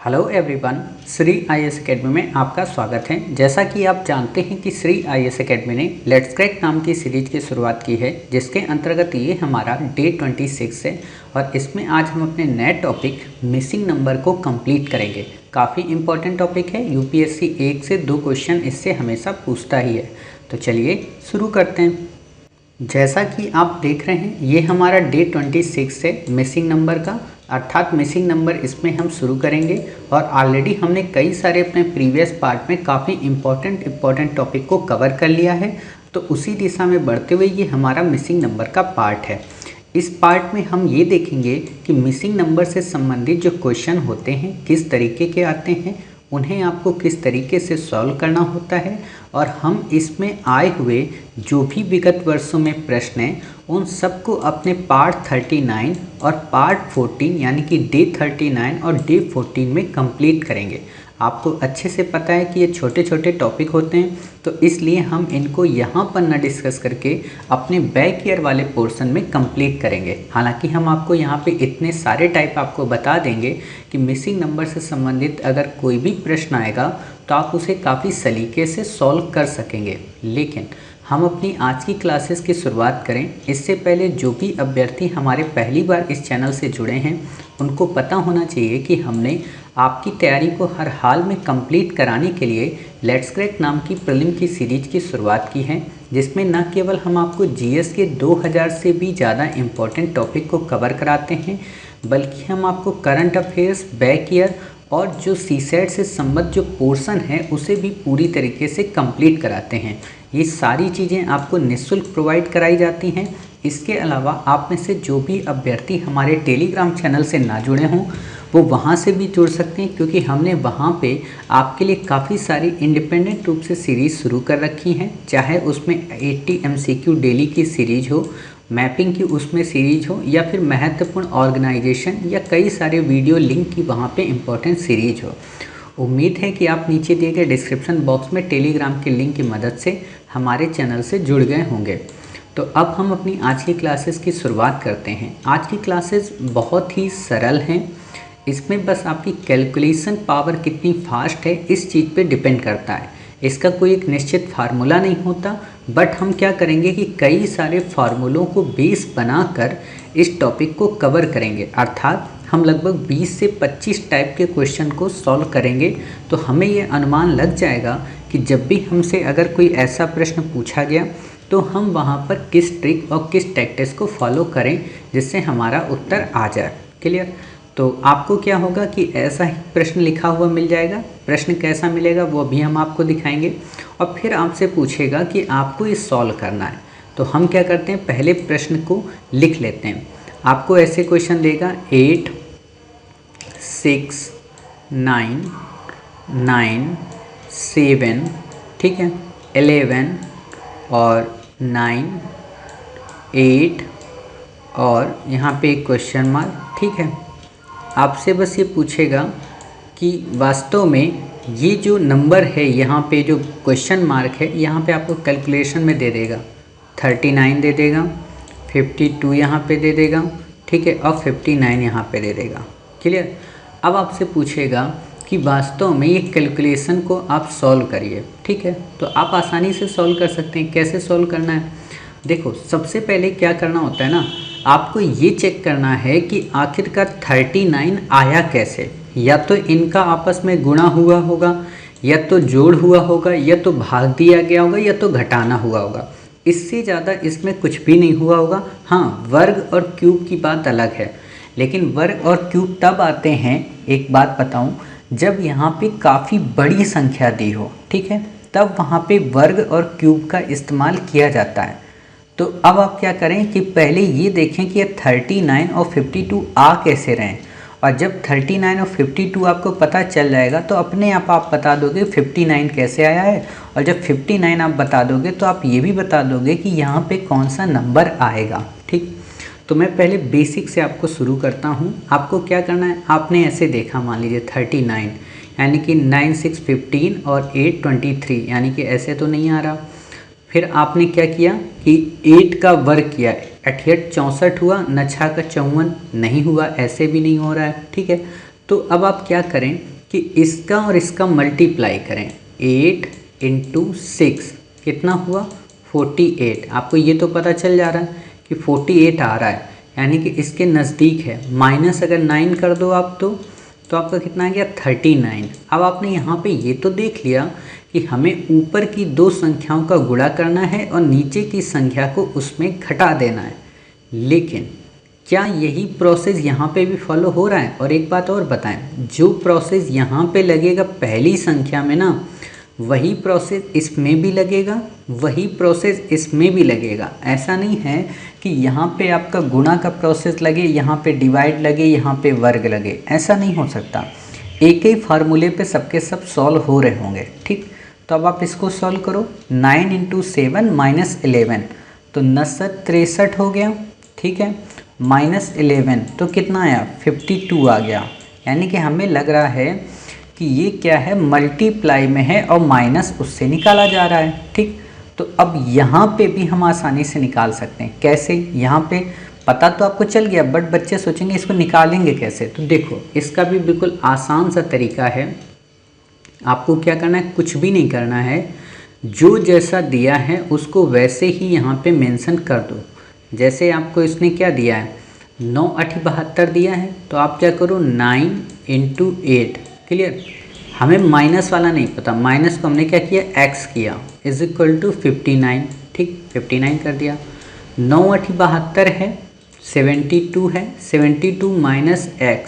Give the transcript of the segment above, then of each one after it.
Hello everyone, Shri IAS academy में आपका स्वागत है। जैसा कि आप जानते हैं कि श्री आईएएस एकेडमी ने लेट्स क्रैक नाम की सीरीज की शुरुआत की है, जिसके अंतर्गत ये हमारा डे 26 है और इसमें आज हम अपने नए टॉपिक मिसिंग नंबर को कंप्लीट करेंगे। काफ़ी इंपॉर्टेंट टॉपिक है, यूपीएससी 1 से 2 क्वेश्चन इससे हमेशा पूछता ही है। तो चलिए शुरू करते हैं। जैसा कि आप देख रहे हैं, ये हमारा डे 26 है मिसिंग नंबर का, अर्थात मिसिंग नंबर इसमें हम शुरू करेंगे। और ऑलरेडी हमने कई सारे अपने प्रीवियस पार्ट में काफ़ी इम्पॉर्टेंट टॉपिक को कवर कर लिया है, तो उसी दिशा में बढ़ते हुए ये हमारा मिसिंग नंबर का पार्ट है। इस पार्ट में हम ये देखेंगे कि मिसिंग नंबर से संबंधित जो क्वेश्चन होते हैं किस तरीके के आते हैं, उन्हें आपको किस तरीके से सॉल्व करना होता है, और हम इसमें आए हुए जो भी विगत वर्षों में प्रश्न हैं उन सबको अपने पार्ट 39 और पार्ट 14 यानी कि डे 39 और डे 14 में कंप्लीट करेंगे। आपको अच्छे से पता है कि ये छोटे छोटे टॉपिक होते हैं, तो इसलिए हम इनको यहाँ पर न डिस्कस करके अपने बैक ईयर वाले पोर्शन में कंप्लीट करेंगे। हालांकि हम आपको यहाँ पे इतने सारे टाइप आपको बता देंगे कि मिसिंग नंबर से संबंधित अगर कोई भी प्रश्न आएगा तो आप उसे काफ़ी सलीके से सॉल्व कर सकेंगे। लेकिन हम अपनी आज की क्लासेस की शुरुआत करें इससे पहले जो भी अभ्यर्थी हमारे पहली बार इस चैनल से जुड़े हैं उनको पता होना चाहिए कि हमने आपकी तैयारी को हर हाल में कंप्लीट कराने के लिए लेट्स क्रैक नाम की प्रीलिम की सीरीज की शुरुआत की है, जिसमें न केवल हम आपको जीएस के 2000 से भी ज़्यादा इम्पोर्टेंट टॉपिक को कवर कराते हैं, बल्कि हम आपको करंट अफेयर्स, बैक ईयर और जो सीसेट से संबद्ध जो पोर्शन है उसे भी पूरी तरीके से कंप्लीट कराते हैं। ये सारी चीज़ें आपको निःशुल्क प्रोवाइड कराई जाती हैं। इसके अलावा आप में से जो भी अभ्यर्थी हमारे टेलीग्राम चैनल से ना जुड़े हों वो वहाँ से भी जुड़ सकते हैं, क्योंकि हमने वहाँ पे आपके लिए काफ़ी सारी इंडिपेंडेंट रूप से सीरीज़ शुरू कर रखी हैं। चाहे उसमें 80 MCQ डेली की सीरीज हो, मैपिंग की उसमें सीरीज हो, या फिर महत्वपूर्ण ऑर्गेनाइजेशन या कई सारे वीडियो लिंक की वहाँ पे इम्पोर्टेंट सीरीज हो। उम्मीद है कि आप नीचे दिए गए डिस्क्रिप्शन बॉक्स में टेलीग्राम के लिंक की मदद से हमारे चैनल से जुड़ गए होंगे। तो अब हम अपनी आज की क्लासेस की शुरुआत करते हैं। आज की क्लासेस बहुत ही सरल हैं, इसमें बस आपकी कैलकुलेशन पावर कितनी फास्ट है इस चीज़ पे डिपेंड करता है। इसका कोई एक निश्चित फार्मूला नहीं होता, बट हम क्या करेंगे कि कई सारे फार्मूलों को बेस बनाकर इस टॉपिक को कवर करेंगे। अर्थात हम लगभग 20 से 25 टाइप के क्वेश्चन को सॉल्व करेंगे, तो हमें ये अनुमान लग जाएगा कि जब भी हमसे अगर कोई ऐसा प्रश्न पूछा गया तो हम वहाँ पर किस ट्रिक और किस टैक्टिक्स को फॉलो करें जिससे हमारा उत्तर आ जाए। क्लियर? तो आपको क्या होगा कि ऐसा ही प्रश्न लिखा हुआ मिल जाएगा। प्रश्न कैसा मिलेगा वो भी हम आपको दिखाएंगे, और फिर आपसे पूछेगा कि आपको ये सॉल्व करना है। तो हम क्या करते हैं, पहले प्रश्न को लिख लेते हैं। आपको ऐसे क्वेश्चन देगा 8, 6, 9, 9, 7, ठीक है, 11 और 9, 8 और यहाँ पे एक क्वेश्चन मार्क, ठीक है। आपसे बस ये पूछेगा कि वास्तव में ये जो नंबर है यहाँ पे जो क्वेश्चन मार्क है यहाँ पे आपको कैलकुलेशन में दे देगा 39 दे देगा, 52 यहाँ पे दे देगा, ठीक है, और 59 यहाँ पे दे देगा। क्लियर? अब आपसे पूछेगा कि वास्तव में ये कैलकुलेशन को आप सॉल्व करिए, ठीक है। तो आप आसानी से सॉल्व कर सकते हैं। कैसे सॉल्व करना है? देखो, सबसे पहले क्या करना होता है ना, आपको ये चेक करना है कि आखिरकार 39 आया कैसे। या तो इनका आपस में गुणा हुआ होगा, या तो जोड़ हुआ होगा, या तो भाग दिया गया होगा, या तो घटाना हुआ होगा। इससे ज़्यादा इसमें कुछ भी नहीं हुआ होगा। हाँ, वर्ग और क्यूब की बात अलग है, लेकिन वर्ग और क्यूब तब आते हैं, एक बात बताऊं, जब यहाँ पे काफ़ी बड़ी संख्या दी हो, ठीक है, तब वहाँ पे वर्ग और क्यूब का इस्तेमाल किया जाता है। तो अब आप क्या करें कि पहले ये देखें कि ये 39 और 52 आ कैसे रहे हैं, और जब 39 और 52 आपको पता चल जाएगा तो अपने आप बता दोगे 59 कैसे आया है, और जब 59 आप बता दोगे तो आप ये भी बता दोगे कि यहाँ पे कौन सा नंबर आएगा। ठीक, तो मैं पहले बेसिक से आपको शुरू करता हूँ। आपको क्या करना है, आपने ऐसे देखा, मान लीजिए 39 यानी कि 9, 6, 15 और 8, 23, यानी कि ऐसे तो नहीं आ रहा। फिर आपने क्या किया कि 8 का वर्ग किया, 8 64 हुआ, 9 का 54 नहीं हुआ, ऐसे भी नहीं हो रहा है, ठीक है। तो अब आप क्या करें कि इसका और इसका मल्टीप्लाई करें। 8 इंटू 6 कितना हुआ 48। आपको ये तो पता चल जा रहा है कि 48 आ रहा है, यानी कि इसके नज़दीक है। माइनस अगर 9 कर दो आप तो आपका कितना आ गया 39। अब आपने यहाँ पे ये तो देख लिया कि हमें ऊपर की दो संख्याओं का गुणा करना है और नीचे की संख्या को उसमें घटा देना है, लेकिन क्या यही प्रोसेस यहाँ पे भी फॉलो हो रहा है? और एक बात और बताएं, जो प्रोसेस यहाँ पे लगेगा पहली संख्या में ना, वही प्रोसेस इसमें भी लगेगा, वही प्रोसेस इसमें भी लगेगा। ऐसा नहीं है कि यहाँ पे आपका गुणा का प्रोसेस लगे, यहाँ पे डिवाइड लगे, यहाँ पे वर्ग लगे, ऐसा नहीं हो सकता। एक ही फार्मूले पे सबके सब सॉल्व हो रहे होंगे, ठीक। तो अब आप इसको सॉल्व करो। 9 इंटू 7 माइनस 11 तो 63 हो गया, ठीक है। माइनस 11 तो कितना आया 52 आ गया, यानी कि हमें लग रहा है कि ये क्या है मल्टीप्लाई में है और माइनस उससे निकाला जा रहा है, ठीक। तो अब यहाँ पे भी हम आसानी से निकाल सकते हैं। कैसे? यहाँ पे पता तो आपको चल गया, बट बच्चे सोचेंगे इसको निकालेंगे कैसे। तो देखो इसका भी बिल्कुल आसान सा तरीका है। आपको क्या करना है, कुछ भी नहीं करना है, जो जैसा दिया है उसको वैसे ही यहाँ पे मेंशन कर दो। जैसे आपको इसने क्या दिया है 9 8 72 दिया है, तो आप क्या करो 9 इंटू 8। क्लियर? हमें माइनस वाला नहीं पता, माइनस को हमने क्या किया x किया, इज इक्वल टू 59, ठीक। 59 कर दिया। 9 8 72 है, 72 है, 72 minus x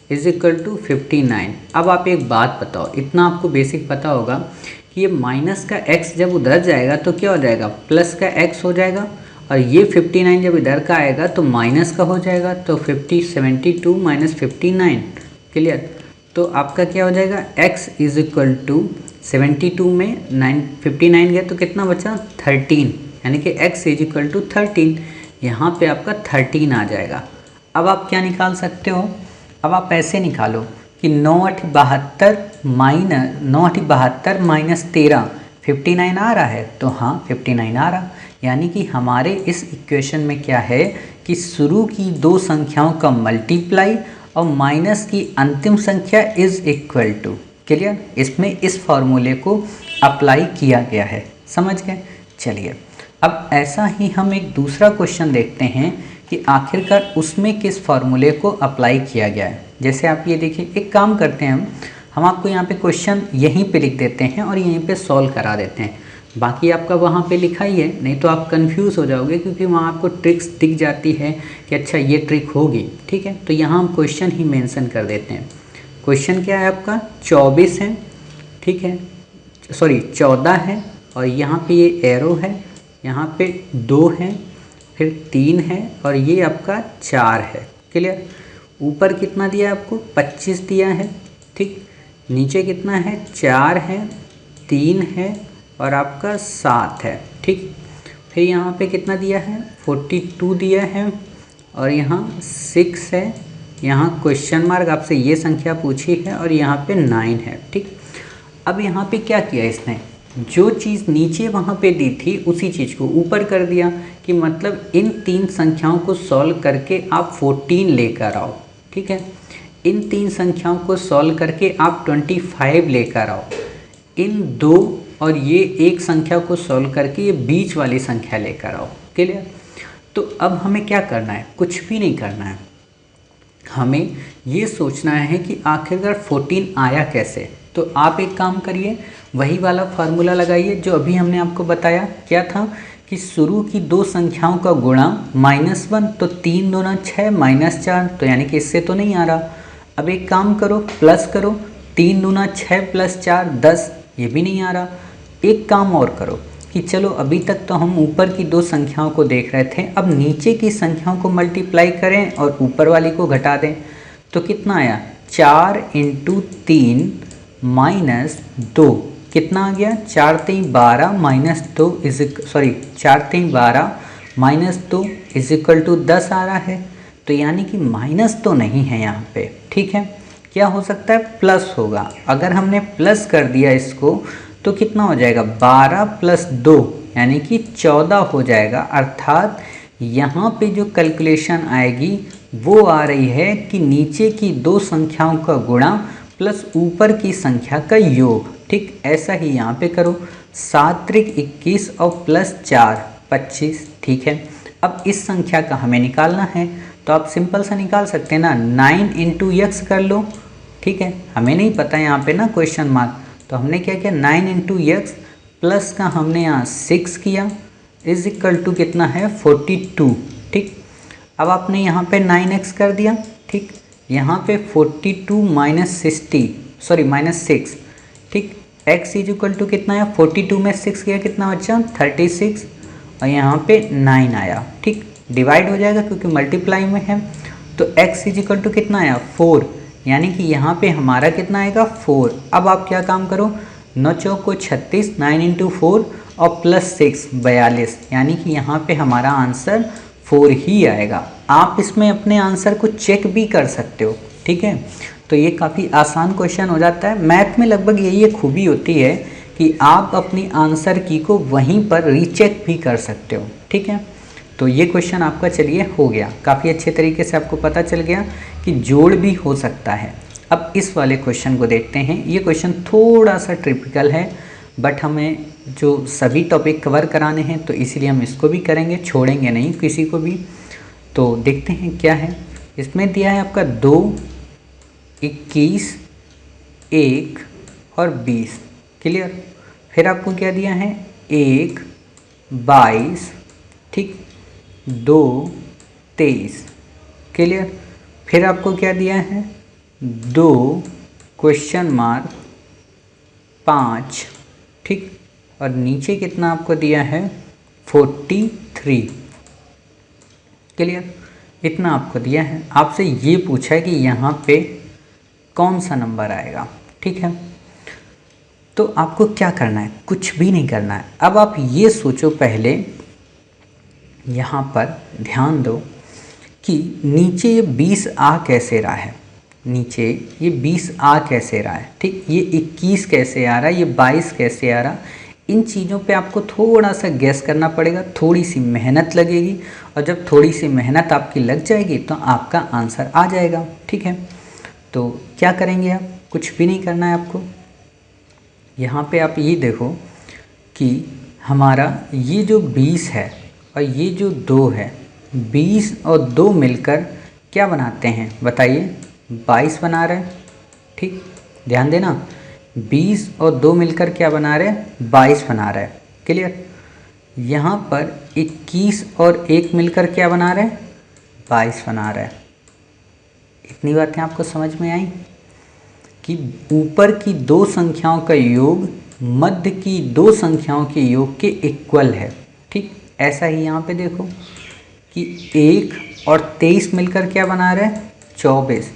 is equal to 59। अब आप एक बात बताओ, इतना आपको बेसिक पता होगा कि ये माइनस का x जब उधर जाएगा तो क्या हो जाएगा, प्लस का x हो जाएगा, और ये 59 जब इधर का आएगा तो माइनस का हो जाएगा। तो 72 माइनस 59। क्लियर? तो आपका क्या हो जाएगा x इज इक्वल टू 72 में 59 गया तो कितना बचा 13, यानी कि x इज इक्वल टू 13। यहाँ पे आपका 13 आ जाएगा। अब आप क्या निकाल सकते हो, अब आप ऐसे निकालो कि 9 8 72 माइनस 13 59 आ रहा है, तो हाँ 59 आ रहा। यानी कि हमारे इस इक्वेशन में क्या है कि शुरू की दो संख्याओं का मल्टीप्लाई और माइनस की अंतिम संख्या इज इक्वल टू। क्लियर? इसमें इस फॉर्मूले को अप्लाई किया गया है, समझ गए? चलिए अब ऐसा ही हम एक दूसरा क्वेश्चन देखते हैं कि आखिरकार उसमें किस फॉर्मूले को अप्लाई किया गया है। जैसे आप ये देखिए, एक काम करते हैं हम आपको यहाँ पे क्वेश्चन यहीं पे लिख देते हैं और यहीं पे सॉल्व करा देते हैं। बाकी आपका वहाँ पे लिखा ही है, नहीं तो आप कंफ्यूज हो जाओगे, क्योंकि वहाँ आपको ट्रिक्स दिख जाती है कि अच्छा ये ट्रिक होगी, ठीक है। तो यहाँ हम क्वेश्चन ही मेंशन कर देते हैं। क्वेश्चन क्या है आपका 24 है, ठीक है, सॉरी 14 है, और यहाँ पे ये एरो है, यहाँ पे 2 है, फिर 3 है, और ये आपका 4 है। क्लियर? ऊपर कितना दिया है आपको 25 दिया है, ठीक। नीचे कितना है 4 है, 3 है, और आपका 7 है, ठीक। फिर यहाँ पे कितना दिया है 42 दिया है, और यहाँ 6 है, यहाँ क्वेश्चन मार्क आपसे ये संख्या पूछी है, और यहाँ पे 9 है, ठीक। अब यहाँ पे क्या किया इसने, जो चीज़ नीचे वहाँ पे दी थी उसी चीज़ को ऊपर कर दिया, कि मतलब इन तीन संख्याओं को सॉल्व करके आप 14 लेकर आओ, ठीक है। इन तीन संख्याओं को सॉल्व करके आप 25 लेकर आओ। इन दो और ये एक संख्या को सॉल्व करके ये बीच वाली संख्या लेकर आओ। क्लियर? तो अब हमें क्या करना है, कुछ भी नहीं करना है, हमें ये सोचना है कि आखिरकार 14 आया कैसे। तो आप एक काम करिए, वही वाला फार्मूला लगाइए जो अभी हमने आपको बताया। क्या था कि शुरू की दो संख्याओं का गुणा -1, तो 3 दूना 6 -4, तो यानी कि इससे तो नहीं आ रहा। अब एक काम करो, प्लस करो, 3 दूना 6 + 4 10, ये भी नहीं आ रहा। एक काम और करो कि चलो अभी तक तो हम ऊपर की दो संख्याओं को देख रहे थे, अब नीचे की संख्याओं को मल्टीप्लाई करें और ऊपर वाली को घटा दें। तो कितना आया 4 × 3 - 2, कितना आ गया 4 × 3 = 12 - 2 सॉरी 4 × 3 = 12 - 2 = 10 आ रहा है। तो यानी कि माइनस तो नहीं है यहाँ पे, ठीक है। क्या हो सकता है, प्लस होगा। अगर हमने प्लस कर दिया इसको तो कितना हो जाएगा 12 + 2 यानी कि 14 हो जाएगा। अर्थात यहाँ पे जो कैलकुलेशन आएगी वो आ रही है कि नीचे की दो संख्याओं का गुणा प्लस ऊपर की संख्या का योग। ठीक, ऐसा ही यहाँ पे करो। 7 त्रिक 21 और प्लस 4 25। ठीक है, अब इस संख्या का हमें निकालना है, तो आप सिंपल सा निकाल सकते हैं ना, 9 इंटू एक्स कर लो। ठीक है, हमें नहीं पता यहाँ पे ना क्वेश्चन मार्क, तो हमने क्या किया, 9 इंटू एक्स प्लस का हमने यहाँ 6 किया, इज इक्वल टू कितना है 42। ठीक, अब आपने यहाँ पे 9x कर दिया। ठीक, यहाँ पे 42 माइनस 6। ठीक, x इज इक्वल टू कितना है, 42 में 6 किया कितना बच्चा 36, और यहाँ पे 9 आया। ठीक, डिवाइड हो जाएगा क्योंकि मल्टीप्लाई में है, तो x इज इक्वल टू कितना आया 4, यानी कि यहाँ पे हमारा कितना आएगा 4। अब आप क्या काम करो, 9 चौक को 36, 9 इंटू 4 और प्लस 6 42, यानी कि यहाँ पे हमारा आंसर 4 ही आएगा। आप इसमें अपने आंसर को चेक भी कर सकते हो। ठीक है, तो ये काफ़ी आसान क्वेश्चन हो जाता है। मैथ में लगभग यही खूबी होती है कि आप अपनी आंसर की को वहीं पर रीचेक भी कर सकते हो। ठीक है, तो ये क्वेश्चन आपका चलिए हो गया, काफ़ी अच्छे तरीके से आपको पता चल गया कि जोड़ भी हो सकता है। अब इस वाले क्वेश्चन को देखते हैं। ये क्वेश्चन थोड़ा सा ट्रिपिकल है, बट हमें जो सभी टॉपिक कवर कराने हैं तो इसीलिए हम इसको भी करेंगे, छोड़ेंगे नहीं किसी को भी। तो देखते हैं क्या है इसमें। दिया है आपका 2, 21, 1 और 20। क्लियर। फिर आपको क्या दिया है 1, 22, ठीक, 2, 23। क्लियर। फिर आपको क्या दिया है 2 क्वेश्चन मार्क 5, ठीक, और नीचे कितना आपको दिया है 43। क्लियर, इतना आपको दिया है। आपसे ये पूछा है कि यहाँ पे कौन सा नंबर आएगा। ठीक है, तो आपको क्या करना है, कुछ भी नहीं करना है। अब आप ये सोचो, पहले यहाँ पर ध्यान दो कि नीचे ये 20 आ कैसे रहा है, नीचे ये 20 आ कैसे रहा है। ठीक, ये 21 कैसे आ रहा है, ये 22 कैसे आ रहा, इन चीज़ों पे आपको थोड़ा सा गैस करना पड़ेगा, थोड़ी सी मेहनत लगेगी, और जब थोड़ी सी मेहनत आपकी लग जाएगी तो आपका आंसर आ जाएगा। ठीक है, तो क्या करेंगे आप, कुछ भी नहीं करना है आपको। यहाँ पे आप ये देखो कि हमारा ये जो 20 है और ये जो 2 है, 20 और 2 मिलकर क्या बनाते हैं बताइए, 22 बना रहे हैं। ठीक, ध्यान देना, 20 और 2 मिलकर क्या बना रहे हैं, 22 बना रहे हैं। क्लियर। यहाँ पर 21 और 1 मिलकर क्या बना रहे हैं, 22 बना रहे हैं। इतनी बातें आपको समझ में आई कि ऊपर की 2 संख्याओं का योग मध्य की 2 संख्याओं के योग के इक्वल है। ठीक, ऐसा ही यहाँ पे देखो कि 1 और 23 मिलकर क्या बना रहे हैं 24,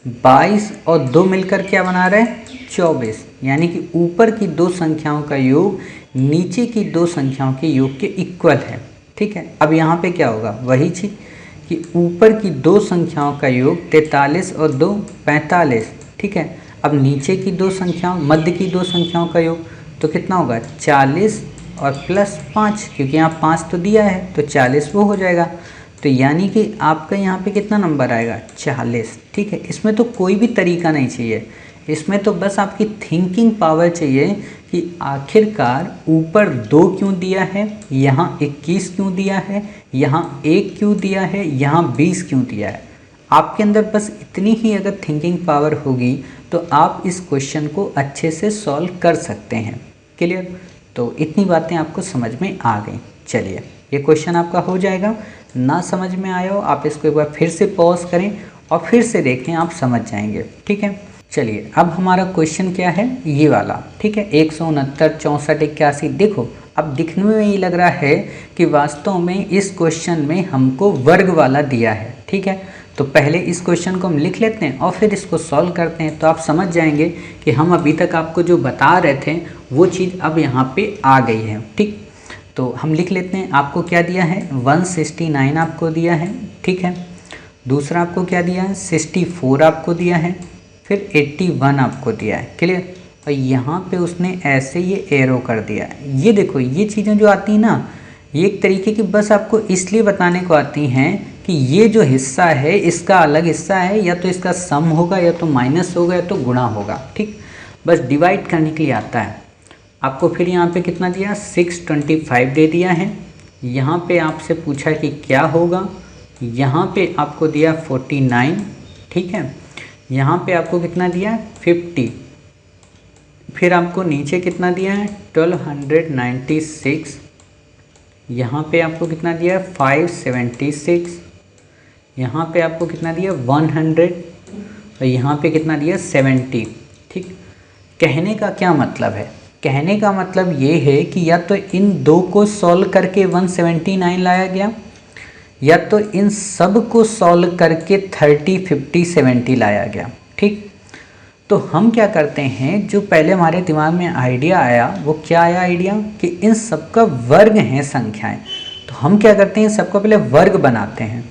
22 और 2 मिलकर क्या बना रहे हैं 24, यानी कि ऊपर की 2 संख्याओं का योग नीचे की 2 संख्याओं के योग के इक्वल है। ठीक है, अब यहाँ पे क्या होगा, वही चीज़ कि ऊपर की 2 संख्याओं का योग 43 और 2 45। ठीक है, अब नीचे की 2 संख्याओं, मध्य की 2 संख्याओं का योग तो कितना होगा 40 और प्लस 5, क्योंकि यहाँ 5 तो दिया है तो 40 वो हो जाएगा। तो यानी कि आपका यहाँ पे कितना नंबर आएगा 40। ठीक है, इसमें तो कोई भी तरीका नहीं चाहिए, इसमें तो बस आपकी थिंकिंग पावर चाहिए कि आखिरकार ऊपर 2 क्यों दिया है, यहाँ 21 क्यों दिया है, यहाँ 1 क्यों दिया है, यहाँ 20 क्यों दिया है। आपके अंदर बस इतनी ही अगर थिंकिंग पावर होगी तो आप इस क्वेश्चन को अच्छे से सॉल्व कर सकते हैं। क्लियर, तो इतनी बातें आपको समझ में आ गई। चलिए, ये क्वेश्चन आपका हो जाएगा। ना समझ में आया हो आप इसको एक बार फिर से पॉज करें और फिर से देखें, आप समझ जाएंगे। ठीक है, चलिए अब हमारा क्वेश्चन क्या है, ये वाला। ठीक है, 169, 64, 81। देखो अब दिखने में ये लग रहा है कि वास्तव में इस क्वेश्चन में हमको वर्ग वाला दिया है। ठीक है, तो पहले इस क्वेश्चन को हम लिख लेते हैं और फिर इसको सॉल्व करते हैं, तो आप समझ जाएंगे कि हम अभी तक आपको जो बता रहे थे वो चीज़ अब यहाँ पे आ गई है। ठीक, तो हम लिख लेते हैं। आपको क्या दिया है 169 आपको दिया है। ठीक है, दूसरा आपको क्या दिया है 64 आपको दिया है, फिर 81 आपको दिया है। क्लियर, और यहाँ पे उसने ऐसे ये एरो कर दिया है। ये देखो, ये चीज़ें जो आती हैं ना, ये एक तरीके की बस आपको इसलिए बताने को आती हैं कि ये जो हिस्सा है इसका अलग हिस्सा है, या तो इसका सम होगा या तो माइनस होगा या तो गुणा होगा। ठीक, बस डिवाइड करने के लिए आता है आपको। फिर यहाँ पे कितना दिया, 625 दे दिया है। यहाँ पे आपसे पूछा कि क्या होगा, यहाँ पे आपको दिया 49। ठीक है, यहाँ पे आपको कितना दिया, 50। फिर आपको नीचे कितना दिया है, 1296। यहाँ पे आपको कितना दिया, 576। यहाँ पे आपको कितना दिया, 100। और यहाँ पे कितना दिया, 70। ठीक, कहने का क्या मतलब है, कहने का मतलब ये है कि या तो इन दो को सॉल्व करके 179 लाया गया, या तो इन सब को सॉल्व करके 30, 50, 70 लाया गया। ठीक, तो हम क्या करते हैं, जो पहले हमारे दिमाग में आइडिया आया वो क्या आया आइडिया, कि इन सब का वर्ग हैं संख्याएं। तो हम क्या करते हैं, सबका पहले वर्ग बनाते हैं।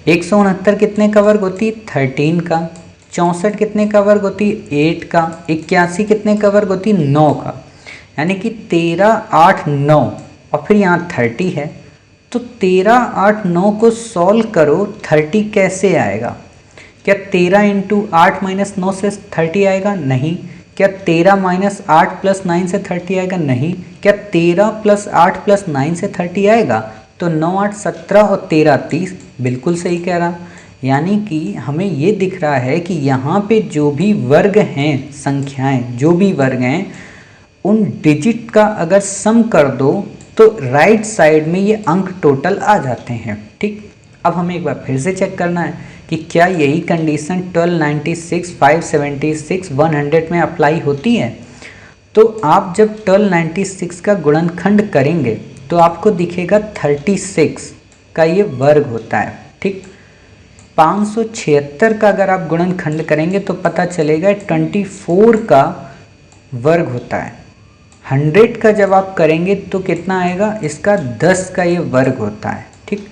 169 कितने का वर्ग होती, 13 का। 64 कितने का वर्ग होती, 8 का। 81 कितने का वर्ग होती, 9 का। यानी कि 13, 8, 9 और फिर यहाँ 30 है। तो 13, 8, 9 को सॉल्व करो, 30 कैसे आएगा। क्या 13 इंटू 8 माइनस 9 से 30 आएगा, नहीं। क्या 13 माइनस 8 प्लस 9 से 30 आएगा, नहीं। क्या 13 प्लस 8 प्लस 9 से 30 आएगा। तो 9, 8, 17 और 13, 30। बिल्कुल सही कह रहा। यानी कि हमें ये दिख रहा है कि यहाँ पे जो भी वर्ग हैं, संख्याएं जो भी वर्ग हैं, उन डिजिट का अगर सम कर दो तो राइट साइड में ये अंक टोटल आ जाते हैं। ठीक, अब हमें एक बार फिर से चेक करना है कि क्या यही कंडीशन 1296, 576, 100 में अप्लाई होती है। तो आप जब 1296 का गुणनखंड करेंगे तो आपको दिखेगा 36 का ये वर्ग होता है। ठीक, 576 का अगर आप गुणनखंड करेंगे तो पता चलेगा 24 का वर्ग होता है। 100 का जब आप करेंगे तो कितना आएगा, इसका 10 का ये वर्ग होता है। ठीक,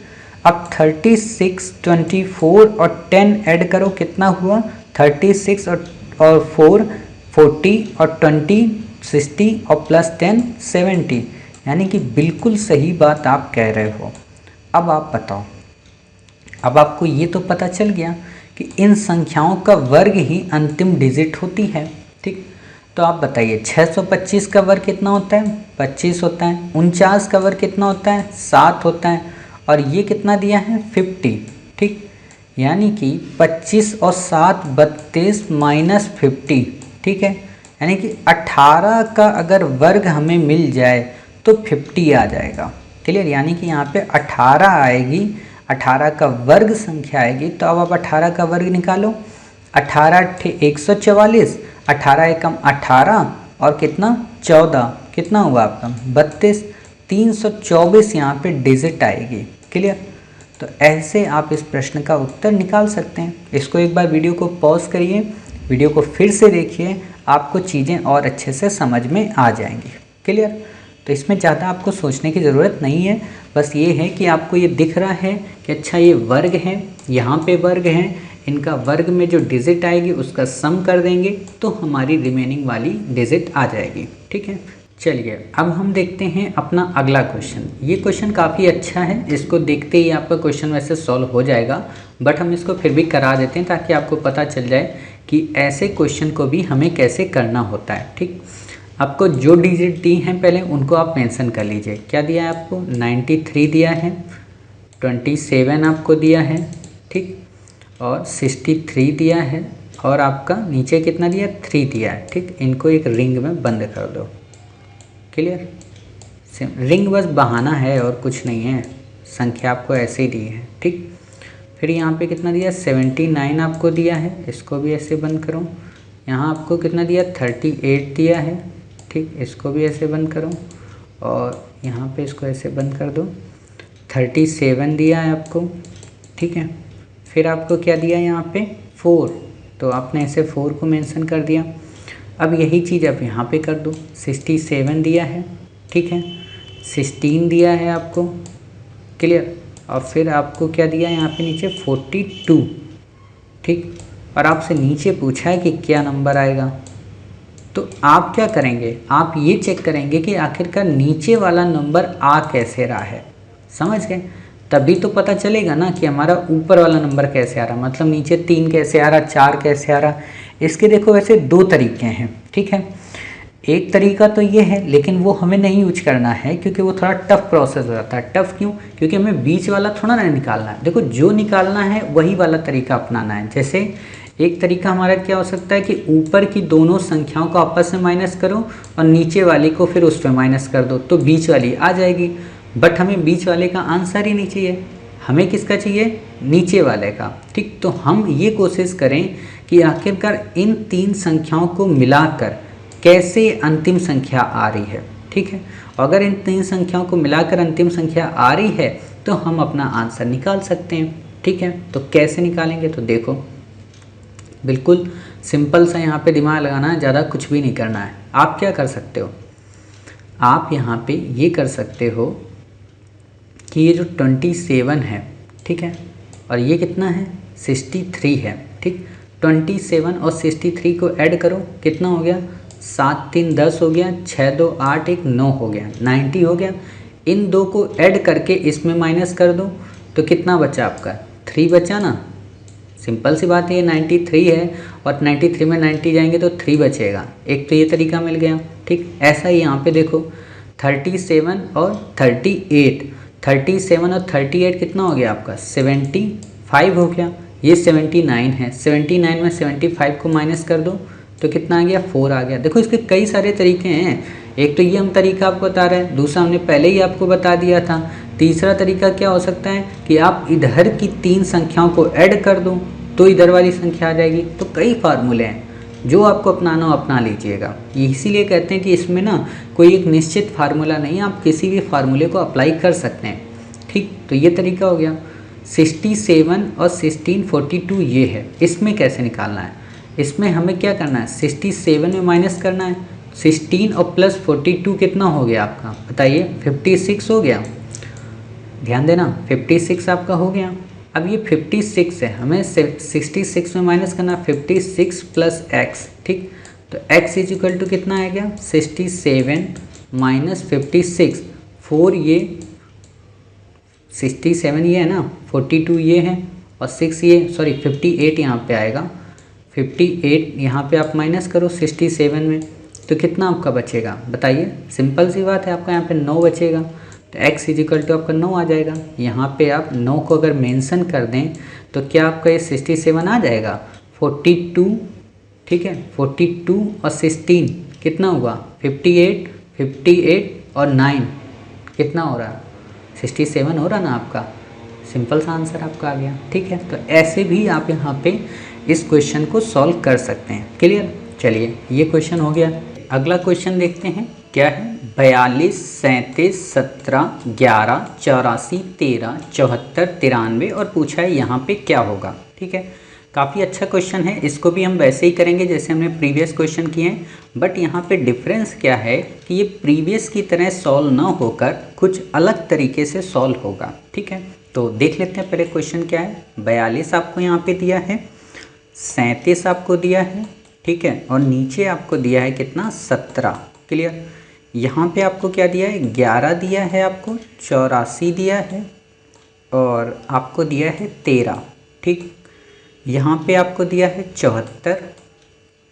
अब 36, 24 और 10 ऐड करो, कितना हुआ, 36 और 4, 40 और 20, 60 और प्लस 10, 70। यानी कि बिल्कुल सही बात आप कह रहे हो। अब आप बताओ, अब आपको ये तो पता चल गया कि इन संख्याओं का वर्ग ही अंतिम डिजिट होती है। ठीक, तो आप बताइए 625 का वर्ग कितना होता है, 25 होता है। 49 का वर्ग कितना होता है, 7 होता है। और ये कितना दिया है, 50। ठीक, यानी कि 25 और 7, 32 माइनस 50। ठीक है, यानी कि 18 का अगर वर्ग हमें मिल जाए तो 50 आ जाएगा। क्लियर, यानी कि यहाँ पे 18 आएगी, 18 का वर्ग संख्या आएगी। तो अब आप 18 का वर्ग निकालो। 18 144, 18 एकम 18 और कितना 14, कितना हुआ आपका 32। 324 यहाँ पे डिजिट आएगी। क्लियर, तो ऐसे आप इस प्रश्न का उत्तर निकाल सकते हैं। इसको एक बार वीडियो को पॉज करिए, वीडियो को फिर से देखिए, आपको चीज़ें और अच्छे से समझ में आ जाएंगी। क्लियर, तो इसमें ज़्यादा आपको सोचने की ज़रूरत नहीं है। बस ये है कि आपको ये दिख रहा है कि अच्छा ये वर्ग है, यहाँ पे वर्ग है, इनका वर्ग में जो डिजिट आएगी उसका सम कर देंगे तो हमारी रिमेनिंग वाली डिजिट आ जाएगी। ठीक है, चलिए अब हम देखते हैं अपना अगला क्वेश्चन। ये क्वेश्चन काफ़ी अच्छा है, इसको देखते ही आपका क्वेश्चन वैसे सॉल्व हो जाएगा, बट हम इसको फिर भी करा देते हैं ताकि आपको पता चल जाए कि ऐसे क्वेश्चन को भी हमें कैसे करना होता है। ठीक, आपको जो डिजिट दी हैं पहले उनको आप मेंशन कर लीजिए। क्या दिया है आपको, 93 दिया है, 27 आपको दिया है। ठीक, और 63 दिया है, और आपका नीचे कितना दिया, 3 दिया है। ठीक, इनको एक रिंग में बंद कर दो। क्लियर, रिंग बस बहाना है और कुछ नहीं है, संख्या आपको ऐसे ही दी है। ठीक, फिर यहाँ पे कितना दिया, 79 आपको दिया है, इसको भी ऐसे बंद करो। यहाँ आपको कितना दिया, 38 दिया है। ठीक, इसको भी ऐसे बंद करो, और यहाँ पे इसको ऐसे बंद कर दो। 37 दिया है आपको। ठीक है, फिर आपको क्या दिया यहाँ पे, 4, तो आपने ऐसे 4 को मेंशन कर दिया। अब यही चीज़ आप यहाँ पे कर दो। 67 दिया है। ठीक है, 16 दिया है आपको। क्लियर, और फिर आपको क्या दिया यहाँ पे नीचे, 42। ठीक, और आपसे नीचे पूछा है कि क्या नंबर आएगा, तो आप क्या करेंगे, आप ये चेक करेंगे कि आखिरकार नीचे वाला नंबर आ कैसे रहा है। समझ गए, तभी तो पता चलेगा ना कि हमारा ऊपर वाला नंबर कैसे आ रहा, मतलब नीचे 3 कैसे आ रहा, 4 कैसे आ रहा। इसके देखो वैसे 2 तरीके हैं, ठीक है। एक तरीका तो ये है, लेकिन वो हमें नहीं यूज करना है क्योंकि वो थोड़ा टफ प्रोसेस हो जाता है। टफ क्यों? क्योंकि हमें बीच वाला थोड़ा ना निकालना है। देखो जो निकालना है वही वाला तरीका अपनाना है। जैसे एक तरीका हमारा क्या हो सकता है कि ऊपर की दोनों संख्याओं को आपस में माइनस करो और नीचे वाली को फिर उस पर माइनस कर दो, तो बीच वाली आ जाएगी। बट हमें बीच वाले का आंसर ही नहीं चाहिए, हमें किसका चाहिए? नीचे वाले का, ठीक। तो हम ये कोशिश करें कि आखिरकार इन 3 संख्याओं को मिलाकर कैसे अंतिम संख्या आ रही है, ठीक है। अगर इन 3 संख्याओं को मिलाकर अंतिम संख्या आ रही है तो हम अपना आंसर निकाल सकते हैं, ठीक है। तो कैसे निकालेंगे? तो देखो बिल्कुल सिंपल सा यहाँ पे दिमाग लगाना है, ज़्यादा कुछ भी नहीं करना है। आप क्या कर सकते हो? आप यहाँ पे ये कर सकते हो कि ये जो 27 है, ठीक है, और ये कितना है? 63 है, ठीक। 27 और 63 को ऐड करो, कितना हो गया? 7 3 10 हो गया, 6 2 8 1 9 हो गया, 90 हो गया। इन दो को ऐड करके इसमें माइनस कर दो तो कितना बचा आपका? 3 बचा ना। सिंपल सी बात है, ये 93 है और 93 में 90 जाएंगे तो 3 बचेगा। एक तो ये तरीका मिल गया, ठीक। ऐसा ही यहाँ पे देखो 37 और 38, 37 और 38 कितना हो गया आपका? 75 हो गया। ये 79 है, 79 में 75 को माइनस कर दो तो कितना आ गया? 4 आ गया। देखो इसके कई सारे तरीके हैं। एक तो ये हम तरीका आपको बता रहे हैं, दूसरा हमने पहले ही आपको बता दिया था। तीसरा तरीका क्या हो सकता है कि आप इधर की 3 संख्याओं को ऐड कर दो तो इधर वाली संख्या आ जाएगी। तो कई फार्मूले हैं, जो आपको अपनाना हो अपना लीजिएगा। इसीलिए कहते हैं कि इसमें ना कोई एक निश्चित फार्मूला नहीं है, आप किसी भी फार्मूले को अप्लाई कर सकते हैं, ठीक। तो ये तरीका हो गया। 67 और 16 42 ये है, इसमें कैसे निकालना है? इसमें हमें क्या करना है? 67 में माइनस करना है। 16 और प्लस 42 कितना हो गया आपका? बताइए। 56 हो गया। ध्यान देना, 56 आपका हो गया। अब ये 56 है, हमें 66 में माइनस करना, 56 प्लस एक्स, ठीक। तो x इज इक्वल टू कितना आ गया? 67 माइनस 56, 4 ये 67 ये है ना, 42 ये है और 6 ये, सॉरी 58 यहाँ पे आएगा। 58 यहाँ पे आप माइनस करो 67 में तो कितना आपका बचेगा? बताइए। सिंपल सी बात है, आपका यहाँ पे 9 बचेगा। तो x इज इक्वल टू आपका 9 आ जाएगा। यहाँ पे आप 9 को अगर मेंशन कर दें तो क्या आपका ये 67 आ जाएगा? 42, ठीक है। 42 और 16 कितना हुआ? 58, 58 और 9 कितना हो रहा है? 67 हो रहा ना आपका। सिंपल सा आंसर आपका आ गया, ठीक है। तो ऐसे भी आप यहाँ पे इस क्वेश्चन को सॉल्व कर सकते हैं। क्लियर? चलिए ये क्वेश्चन हो गया। अगला क्वेश्चन देखते हैं क्या है। 42, 37, 17, 11, 84, 13, 74, 93 और पूछा है यहाँ पे क्या होगा, ठीक है। काफ़ी अच्छा क्वेश्चन है। इसको भी हम वैसे ही करेंगे जैसे हमने प्रीवियस क्वेश्चन किए हैं, बट यहाँ पे डिफरेंस क्या है कि ये प्रीवियस की तरह सॉल्व ना होकर कुछ अलग तरीके से सॉल्व होगा, ठीक है। तो देख लेते हैं पहले क्वेश्चन क्या है। 42 आपको यहाँ पे दिया है, 37 आपको दिया है, ठीक है, और नीचे आपको दिया है कितना? 17। क्लियर? यहाँ पे आपको क्या दिया है? 11 दिया है, आपको 84 दिया है और आपको दिया है 13, ठीक। यहाँ पे आपको दिया है 74,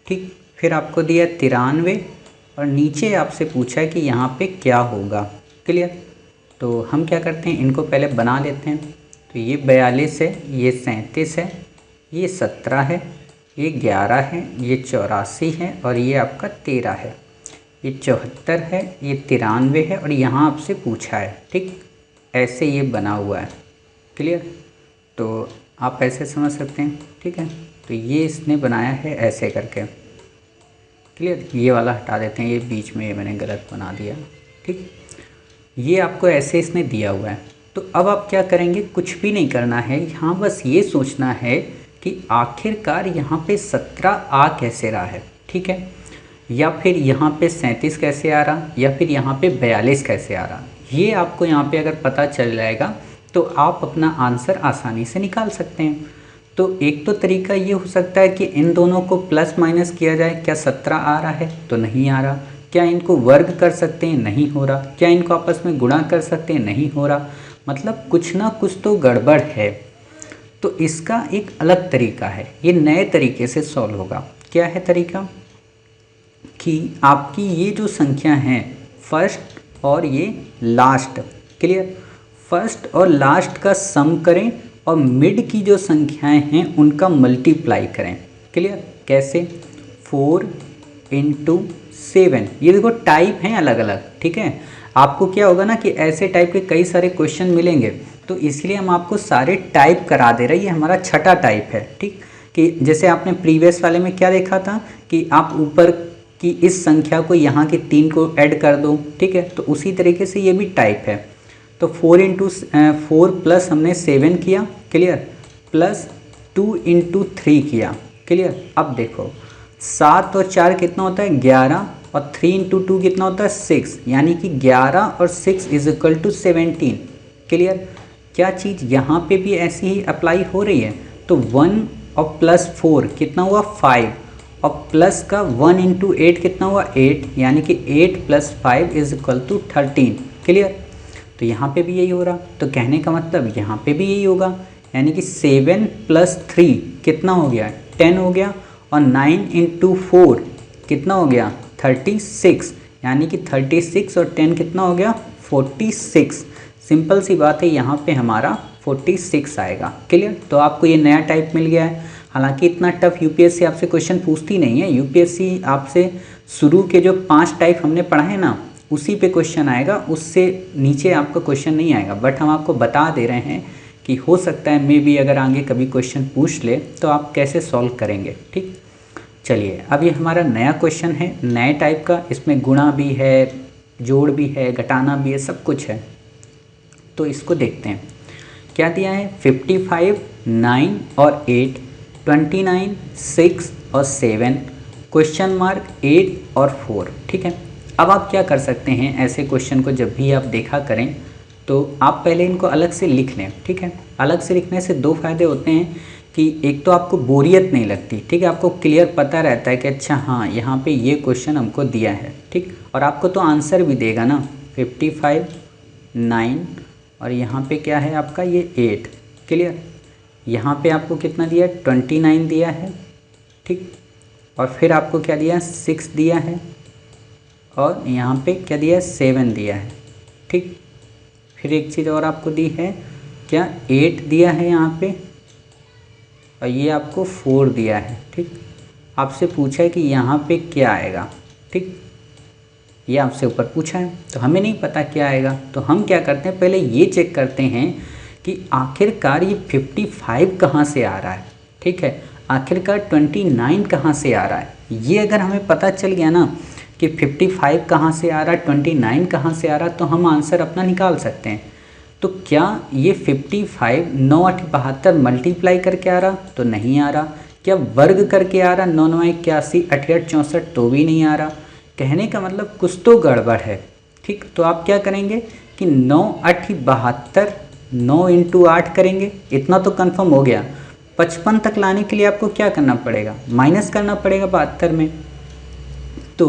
ठीक। फिर आपको दिया 93 और नीचे आपसे पूछा है कि यहाँ पे क्या होगा। क्लियर? तो हम क्या करते हैं, इनको पहले बना लेते हैं। तो ये 42 है, ये 37 है, ये 17 है, ये 11 है, ये 84 है और ये आपका 13 है, ये 74 है, ये 93 है और यहाँ आपसे पूछा है, ठीक। ऐसे ये बना हुआ है। क्लियर? तो आप ऐसे समझ सकते हैं, ठीक है। तो ये इसने बनाया है ऐसे करके। क्लियर? ये वाला हटा देते हैं, ये बीच में ये मैंने गलत बना दिया, ठीक। ये आपको ऐसे इसने दिया हुआ है। तो अब आप क्या करेंगे? कुछ भी नहीं करना है, यहाँ बस ये सोचना है कि आखिरकार यहाँ पे 17 आ कैसे रहा है, ठीक है, या फिर यहाँ पे 37 कैसे आ रहा, या फिर यहाँ पे 42 कैसे आ रहा। ये आपको यहाँ पे अगर पता चल जाएगा तो आप अपना आंसर आसानी से निकाल सकते हैं। तो एक तो तरीका ये हो सकता है कि इन दोनों को प्लस माइनस किया जाए। क्या 17 आ रहा है? तो नहीं आ रहा। क्या इनको वर्ग कर सकते हैं? नहीं हो रहा। क्या इनको आपस में गुणा कर सकते हैं? नहीं हो रहा। मतलब कुछ ना कुछ तो गड़बड़ है। तो इसका एक अलग तरीका है, ये नए तरीके से सॉल्व होगा। क्या है तरीका? कि आपकी ये जो संख्या है फर्स्ट और ये लास्ट, क्लियर, फर्स्ट और लास्ट का सम करें और मिड की जो संख्याएं हैं उनका मल्टीप्लाई करें। क्लियर? कैसे? 4 × 7। ये देखो टाइप हैं अलग अलग, ठीक है। आपको क्या होगा ना कि ऐसे टाइप के कई सारे क्वेश्चन मिलेंगे, तो इसलिए हम आपको सारे टाइप करा दे रहे हैं। ये हमारा छठा टाइप है, ठीक। कि जैसे आपने प्रीवियस वाले में क्या देखा था कि आप ऊपर की इस संख्या को यहाँ के 3 को ऐड कर दो, ठीक है। तो उसी तरीके से ये भी टाइप है। तो 4 प्लस हमने 7 किया, क्लियर, प्लस 2 × 3 किया, क्लियर। अब देखो 7 और 4 कितना होता है? 11, और 3 × 2 कितना होता है? 6, यानी कि 11 और 6 = 17, क्लियर। क्या चीज़ यहाँ पे भी ऐसी ही अप्लाई हो रही है? तो 1 और प्लस 4 कितना हुआ? 5, और प्लस का 1 × 8 कितना हुआ? 8, यानी कि 8 + 5 = 13, क्लियर। तो यहाँ पे भी यही हो रहा, तो कहने का मतलब यहाँ पे भी यही होगा, यानी कि 7 + 3 कितना हो गया? 10 हो गया, और 9 × 4 कितना हो गया? 36, यानी कि 36 और 10 कितना हो गया? 46। सिंपल सी बात है, यहाँ पे हमारा 46 आएगा, क्लियर। तो आपको ये नया टाइप मिल गया है। हालांकि इतना टफ यूपीएससी आपसे क्वेश्चन पूछती नहीं है। यूपीएससी आपसे शुरू के जो 5 टाइप हमने पढ़ा है ना, उसी पे क्वेश्चन आएगा, उससे नीचे आपका क्वेश्चन नहीं आएगा। बट हम आपको बता दे रहे हैं कि हो सकता है मे बी अगर आगे कभी क्वेश्चन पूछ ले तो आप कैसे सॉल्व करेंगे, ठीक। चलिए, अब ये हमारा नया क्वेश्चन है, नए टाइप का। इसमें गुणा भी है, जोड़ भी है, घटाना भी है, सब कुछ है। तो इसको देखते हैं क्या दिया है। 55, 9 और 8, 29, 6 और 7, क्वेश्चन मार्क 8 और 4, ठीक है। अब आप क्या कर सकते हैं, ऐसे क्वेश्चन को जब भी आप देखा करें तो आप पहले इनको अलग से लिख लें, ठीक है। अलग से लिखने से 2 फायदे होते हैं कि एक तो आपको बोरियत नहीं लगती, ठीक है। आपको क्लियर पता रहता है कि अच्छा हाँ यहाँ पे ये क्वेश्चन हमको दिया है, ठीक। और आपको तो आंसर भी देगा ना। 55, 9 और यहाँ पे क्या है आपका ये 8, क्लियर। यहाँ पे आपको कितना दिया? 29 दिया है, ठीक। और फिर आपको क्या दिया? 6 दिया है, और यहाँ पे क्या दिया है? 7 दिया है, ठीक। फिर एक चीज़ और आपको दी है, क्या? 8 दिया है यहाँ पे, और ये आपको 4 दिया है, ठीक। आपसे पूछा है कि यहाँ पे क्या आएगा, ठीक। ये आपसे ऊपर पूछा है, तो हमें नहीं पता क्या आएगा। तो हम क्या करते हैं, पहले ये चेक करते हैं कि आखिरकार ये 55 कहाँ से आ रहा है, ठीक है। आखिरकार 29 कहाँ से आ रहा है। ये अगर हमें पता चल गया ना कि 55 कहाँ से आ रहा है, 29 कहाँ से आ रहा है, तो हम आंसर अपना निकाल सकते हैं। तो क्या ये 55 9 8 72 मल्टीप्लाई करके आ रहा? तो नहीं आ रहा। क्या वर्ग करके आ रहा? 9 9 81 8 8 64, तो भी नहीं आ रहा। कहने का मतलब कुछ तो गड़बड़ है, ठीक। तो आप क्या करेंगे कि 9 8 72 9 × 8 करेंगे, इतना तो कंफर्म हो गया। 55 तक लाने के लिए आपको क्या करना पड़ेगा? माइनस करना पड़ेगा 72 में। तो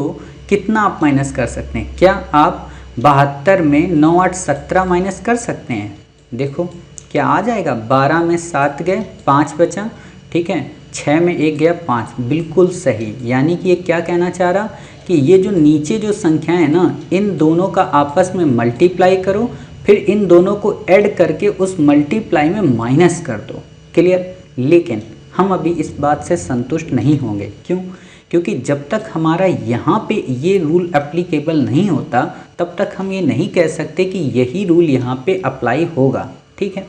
कितना आप माइनस कर सकते हैं? क्या आप 72 में 9 8 17 माइनस कर सकते हैं? देखो क्या आ जाएगा। 12 में 7 गए, 5 बचा, ठीक है। 6 में 1 गया, 5, बिल्कुल सही। यानी कि ये क्या कहना चाह रहा कि ये जो नीचे जो संख्या है ना, इन दोनों का आपस में मल्टीप्लाई करो, फिर इन दोनों को ऐड करके उस मल्टीप्लाई में माइनस कर दो, क्लियर। लेकिन हम अभी इस बात से संतुष्ट नहीं होंगे। क्यों? क्योंकि जब तक हमारा यहाँ पे ये रूल एप्लीकेबल नहीं होता तब तक हम ये नहीं कह सकते कि यही रूल यहाँ पे अप्लाई होगा, ठीक है।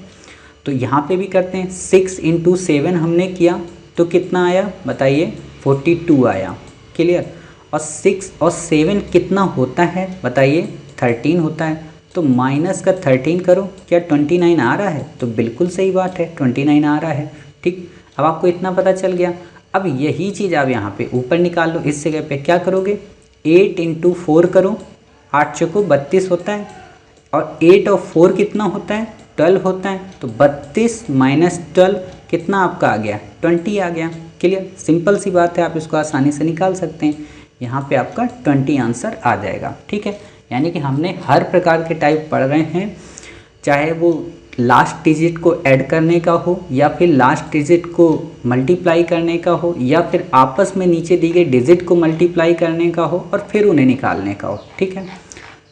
तो यहाँ पे भी करते हैं। 6 × 7 हमने किया तो कितना आया बताइए? 42 आया, क्लियर। और 6 और 7 कितना होता है बताइए? 13 होता है। तो माइनस का 13 करो, क्या 29 आ रहा है? तो बिल्कुल सही बात है, 29 आ रहा है, ठीक। अब आपको इतना पता चल गया। अब यही चीज़ आप यहाँ पे ऊपर निकाल लो। इस जगह पे क्या करोगे? 8 × 4 करो, 8 चौको 32 होता है, और 8 और 4 कितना होता है? 12 होता है। तो 32 - 12 कितना आपका आ गया? 20 आ गया, क्लियर। सिंपल सी बात है, आप इसको आसानी से निकाल सकते हैं। यहाँ पे आपका 20 आंसर आ जाएगा, ठीक है। यानी कि हमने हर प्रकार के टाइप पढ़ रहे हैं, चाहे वो लास्ट डिजिट को ऐड करने का हो या फिर लास्ट डिजिट को मल्टीप्लाई करने का हो या फिर आपस में नीचे दी गई डिजिट को मल्टीप्लाई करने का हो और फिर उन्हें निकालने का हो। ठीक है,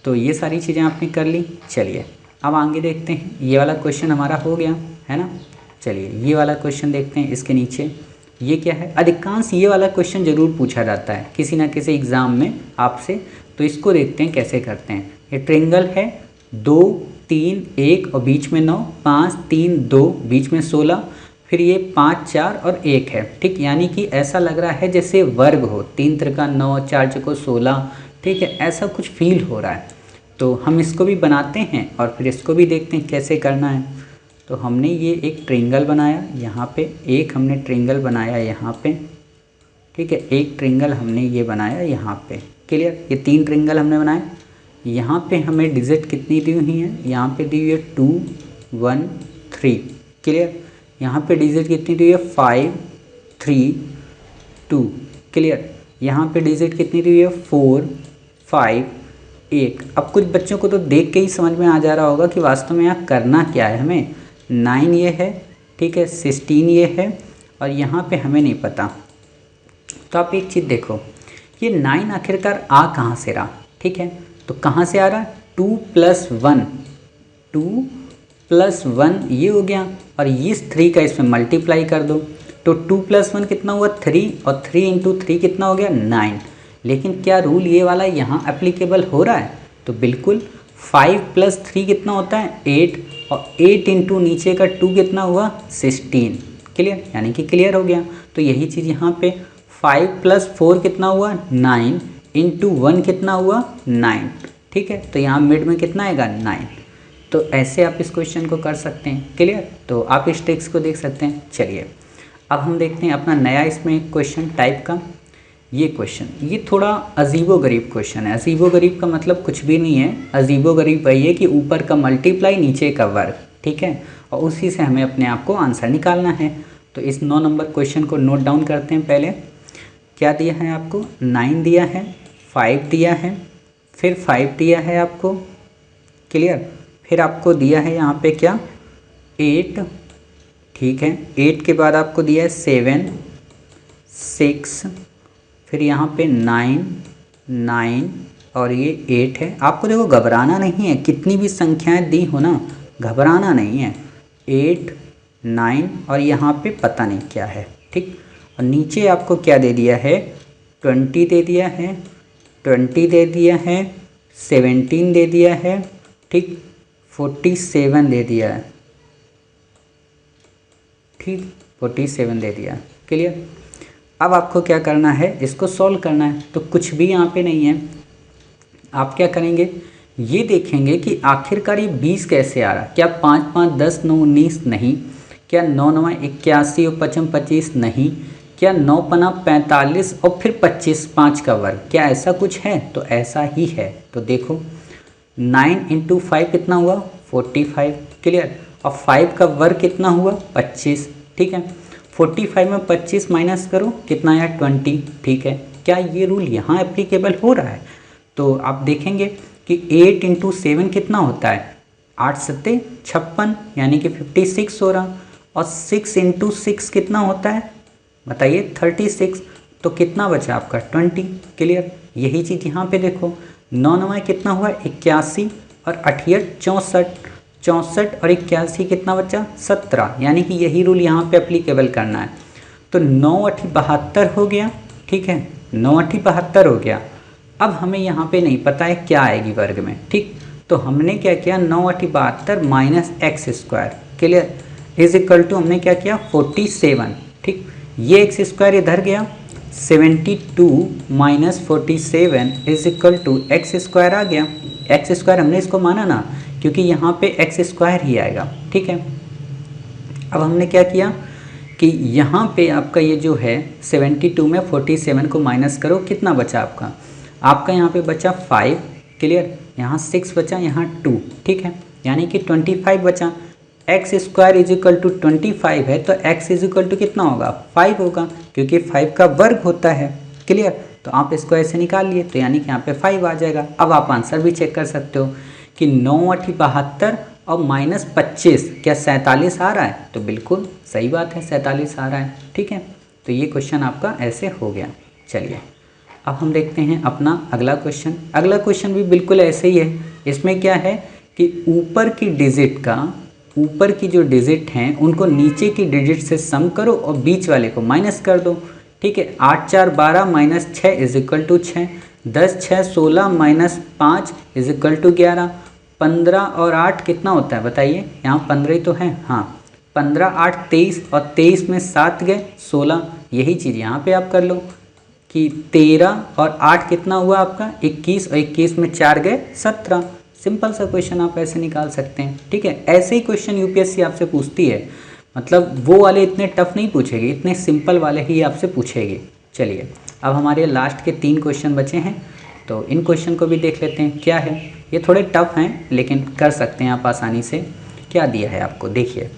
तो ये सारी चीज़ें आपने कर ली। चलिए अब आगे देखते हैं, ये वाला क्वेश्चन हमारा हो गया है ना। चलिए ये वाला क्वेश्चन देखते हैं, इसके नीचे ये क्या है। अधिकांश ये वाला क्वेश्चन ज़रूर पूछा जाता है किसी ना किसी एग्ज़ाम में आपसे, तो इसको देखते हैं कैसे करते हैं। ये ट्रायंगल है 2 3 1 और बीच में 9, 5 3 2 बीच में 16, फिर ये 5 4 और 1 है। ठीक, यानी कि ऐसा लग रहा है जैसे वर्ग हो, 3 त्रिका 9 4 चौको 16। ठीक है, ऐसा कुछ फील हो रहा है। तो हम इसको भी बनाते हैं और फिर इसको भी देखते हैं कैसे करना है। तो हमने ये एक ट्रायंगल बनाया यहाँ पे, एक हमने ट्रायंगल बनाया यहाँ पे। ठीक है, एक ट्रायंगल हमने ये बनाया यहाँ पे। क्लियर, ये 3 ट्रायंगल हमने बनाए। यहाँ पे हमें डिजिट कितनी दी हुई है, यहाँ पे दी हुई है 2 1 3। क्लियर, यहाँ पे डिजिट कितनी दी हुई है 5 3 2। क्लियर, यहाँ पे डिजिट कितनी दी हुई है 4 5 1। अब कुछ बच्चों को तो देख के ही समझ में आ जा रहा होगा कि वास्तव में यहाँ करना क्या है। हमें 9 ये है, ठीक है, 16 ये है और यहाँ पे हमें नहीं पता। तो आप एक चीज़ देखो, ये 9 आखिरकार आ कहाँ से रहा। ठीक है, तो कहाँ से आ रहा है, 2 + 1, 2 + 1 ये हो गया और इस 3 का इसमें मल्टीप्लाई कर दो। तो 2 + 1 कितना हुआ 3 और 3 × 3 कितना हो गया 9। लेकिन क्या रूल ये वाला यहाँ एप्लीकेबल हो रहा है, तो बिल्कुल। 5 + 3 कितना होता है 8 और 8 × नीचे का 2 कितना हुआ 16। क्लियर, यानी कि क्लियर हो गया। तो यही चीज़ यहाँ पे 5 + 4 कितना हुआ 9 × 1 कितना हुआ 9। ठीक है, तो यहाँ मिड में कितना आएगा 9। तो ऐसे आप इस क्वेश्चन को कर सकते हैं। क्लियर, तो आप इस ट्रिक्स को देख सकते हैं। चलिए अब हम देखते हैं अपना नया इसमें क्वेश्चन टाइप का। ये क्वेश्चन ये थोड़ा अजीबोगरीब क्वेश्चन है। अजीबोगरीब का मतलब कुछ भी नहीं है, अजीबोगरीब वही है कि ऊपर का मल्टीप्लाई नीचे का वर्ग। ठीक है, और उसी से हमें अपने आप को आंसर निकालना है। तो इस 9 नंबर क्वेश्चन को नोट डाउन करते हैं। पहले क्या दिया है आपको, 9 दिया है, 5 दिया है, फिर 5 दिया है आपको। क्लियर, फिर आपको दिया है यहाँ पे क्या 8। ठीक है, 8 के बाद आपको दिया है 7 6, फिर यहाँ पे 9 9 और ये 8 है। आपको देखो घबराना नहीं है, कितनी भी संख्याएं दी हो ना, घबराना नहीं है। 8 9 और यहाँ पे पता नहीं क्या है। ठीक, और नीचे आपको क्या दे दिया है 20 दे दिया है, 20 दे दिया है, 17 दे दिया है। ठीक, 47 दे दिया है। ठीक, 47 दे दिया। क्लियर, अब आपको क्या करना है, इसको सॉल्व करना है। तो कुछ भी यहाँ पे नहीं है। आप क्या करेंगे, ये देखेंगे कि आखिरकार ये 20 कैसे आ रहा। क्या 5 5 10 9 19 नहीं, क्या 9 9 81 और 5 25 नहीं, क्या 9 5 45 और फिर 25 5 का वर्ग, क्या ऐसा कुछ है? तो ऐसा ही है। तो देखो 9 × 5 कितना हुआ 45। क्लियर, और 5 का वर्ग कितना हुआ 25। ठीक है, 45 में 25 माइनस करो कितना आया 20। ठीक है, क्या ये रूल यहाँ एप्लीकेबल हो रहा है? तो आप देखेंगे कि 8 × 7 कितना होता है 8 7 56, यानी कि 56 हो रहा। और 6 × 6 कितना होता है बताइए 36। तो कितना बचा आपका 20। क्लियर, यही चीज़ यहाँ पे देखो 9 9 कितना हुआ 81 और 88 64, 64 और 81 कितना बचा 17, यानी कि यही रूल यहाँ पे एप्लीकेबल करना है। तो 9 8 72 हो गया। ठीक है, 9 8 72 हो गया। अब हमें यहाँ पे नहीं पता है क्या आएगी वर्ग में। ठीक, तो हमने क्या किया 9 8 72 minus x square. Clear, is equal to हमने क्या किया 47। ठीक, ये एक्स स्क्वायर इधर गया, 72 minus 47 is equal to X square आ गया। एक्स स्क्वायर हमने इसको माना ना, क्योंकि यहाँ पे एक्स स्क्वायर ही आएगा। ठीक है, अब हमने क्या किया कि यहाँ पे आपका ये जो है 72 में 47 को माइनस करो, कितना बचा आपका यहाँ पे बचा 5। क्लियर, यहाँ 6 बचा, यहाँ 2। ठीक है, यानी कि 25 बचा। X square is equal to 25 है, तो एक्स इज इक्वल टू कितना होगा 5 होगा, क्योंकि 5 का वर्ग होता है। क्लियर, तो आप इसको ऐसे निकाल लिए, तो यानी कि यहाँ पे 5 आ जाएगा। अब आप आंसर भी चेक कर सकते हो कि 9 8 72 और -25 क्या 47 आ रहा है? तो बिल्कुल सही बात है, 47 आ रहा है। ठीक है, तो ये क्वेश्चन आपका ऐसे हो गया। चलिए अब हम देखते हैं अपना अगला क्वेश्चन। अगला क्वेश्चन भी बिल्कुल ऐसे ही है। इसमें क्या है कि ऊपर की जो डिजिट हैं उनको नीचे की डिजिट से सम करो और बीच वाले को माइनस कर दो। ठीक है, 8 4 12 -6 = 6, 10 6 16 -5 = 11, 15 और 8 कितना होता है बताइए? यहाँ 15 ही तो है। हाँ, 15 8 23 और 23 में 7 गए 16। यही चीज़ यहाँ पे आप कर लो कि 13 और 8 कितना हुआ आपका? 21 और 21 में 4 गए 17। सिंपल सा क्वेश्चन आप ऐसे निकाल सकते हैं। ठीक है, ऐसे ही क्वेश्चन यूपीएससी आपसे पूछती है, मतलब वो वाले इतने टफ नहीं पूछेगी, इतने सिंपल वाले ही आपसे पूछेगी। चलिए अब हमारे लास्ट के 3 क्वेश्चन बचे हैं, तो इन क्वेश्चन को भी देख लेते हैं क्या है। ये थोड़े टफ हैं लेकिन कर सकते हैं आप आसानी से। क्या दिया है आपको? देखिए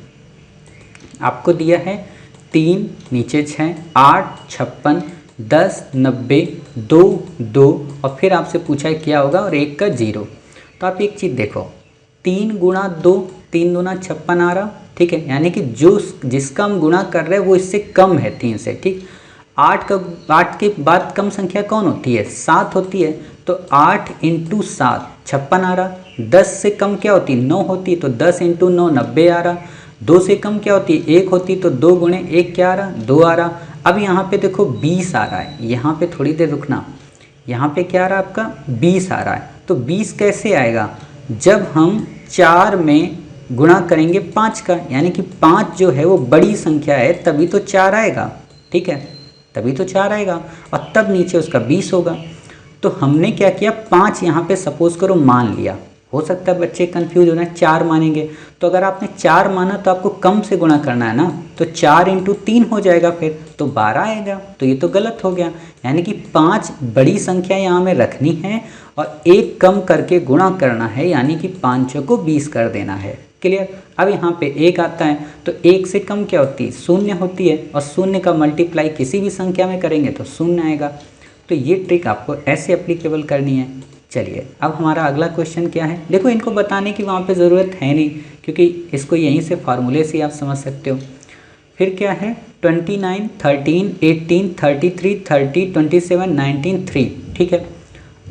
आपको दिया है 3 नीचे 6 8 56 10 90 2 2 और फिर आपसे पूछा है क्या होगा और 1 का 0। तो आप एक चीज़ देखो, 3 गुणा 2 3 दूना 56 आ रहा। ठीक है, यानी कि जिसका हम गुणा कर रहे हैं वो इससे कम है 3 से। ठीक, 8 के बाद कम संख्या कौन होती है? 7 होती है। तो 8 × 7 56 आ रहा। 10 से कम क्या होती है? 9 होती है। तो 10 × 9 90 आ रहा। 2 से कम क्या होती है? 1 होती है। तो 2 × 1 क्या आ रहा? 2 आ रहा। अब यहाँ पे देखो 20 आ रहा है। यहाँ पे थोड़ी देर रुकना, यहाँ पे क्या आ रहा है आपका? 20 आ रहा है। तो 20 कैसे आएगा? जब हम 4 में गुणा करेंगे 5 का, यानी कि 5 जो है वो बड़ी संख्या है तभी तो 4 आएगा। ठीक है, तभी तो 4 आएगा और तब नीचे उसका 20 होगा। तो हमने क्या किया? 5 यहाँ पे सपोज करो मान लिया। हो सकता है बच्चे कंफ्यूज हो रहे हैं, 4 मानेंगे। तो अगर आपने 4 माना तो आपको कम से गुणा करना है ना, तो 4 × 3 हो जाएगा, फिर तो 12 आएगा। तो ये तो गलत हो गया, यानी कि 5 बड़ी संख्या यहाँ में रखनी है और 1 कम करके गुणा करना है, यानी कि 5 को 20 कर देना है। क्लियर? अब यहाँ पे 1 आता है तो 1 से कम क्या होती है? 0 होती है और 0 का मल्टीप्लाई किसी भी संख्या में करेंगे तो 0 आएगा। तो ये ट्रिक आपको ऐसे एप्लीकेबल करनी है। चलिए अब हमारा अगला क्वेश्चन क्या है? देखो इनको बताने की वहाँ पे ज़रूरत है नहीं, क्योंकि इसको यहीं से फार्मूले से आप समझ सकते हो। फिर क्या है? 29 13 18 33 30 27 19 3। ठीक है,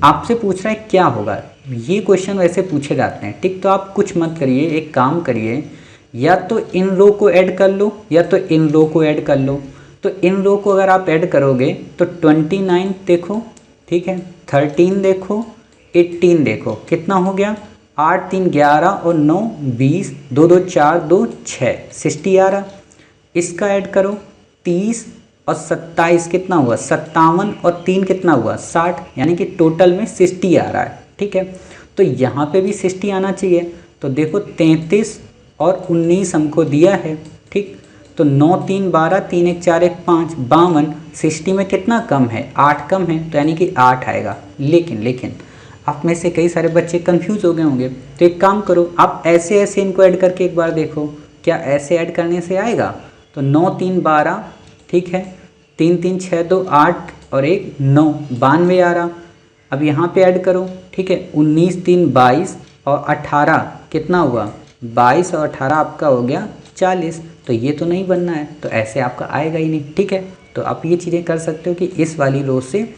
आपसे पूछ रहा है क्या होगा। ये क्वेश्चन वैसे पूछे जाते हैं। ठीक, तो आप कुछ मत करिए, एक काम करिए, या तो इन रो को ऐड कर लो या तो इन रो को ऐड कर लो। तो इन रो को अगर आप ऐड करोगे तो 29 देखो, ठीक है, 13 देखो, 18 देखो, कितना हो गया? 8 3 11 और 9 20, 2 2 4 2 6 60 आ रहा। इसका ऐड करो 30 और 27 कितना हुआ? 57 और 3 कितना हुआ? 60, यानी कि टोटल में 60 आ रहा है। ठीक है, तो यहाँ पे भी 60 आना चाहिए। तो देखो 33 और 19 हमको दिया है। ठीक, तो 9 3 12 3 1 4 1 5 52, 60 में कितना कम है? 8 कम है, तो यानी कि 8 आएगा। लेकिन आप में से कई सारे बच्चे कंफ्यूज हो गए होंगे, तो एक काम करो, आप ऐसे ऐसे इनको ऐड करके एक बार देखो, क्या ऐसे ऐड करने से आएगा? तो 9 3 12, ठीक है, 3 3 6 2 8 और 1 9, 92 आ रहा। अब यहाँ पे ऐड करो, ठीक है, 19 3 22 और 18 कितना हुआ? 22 और 18 आपका हो गया 40। तो ये तो नहीं बनना है, तो ऐसे आपका आएगा ही नहीं। ठीक है, तो आप ये चीज़ें कर सकते हो कि इस वाली रो से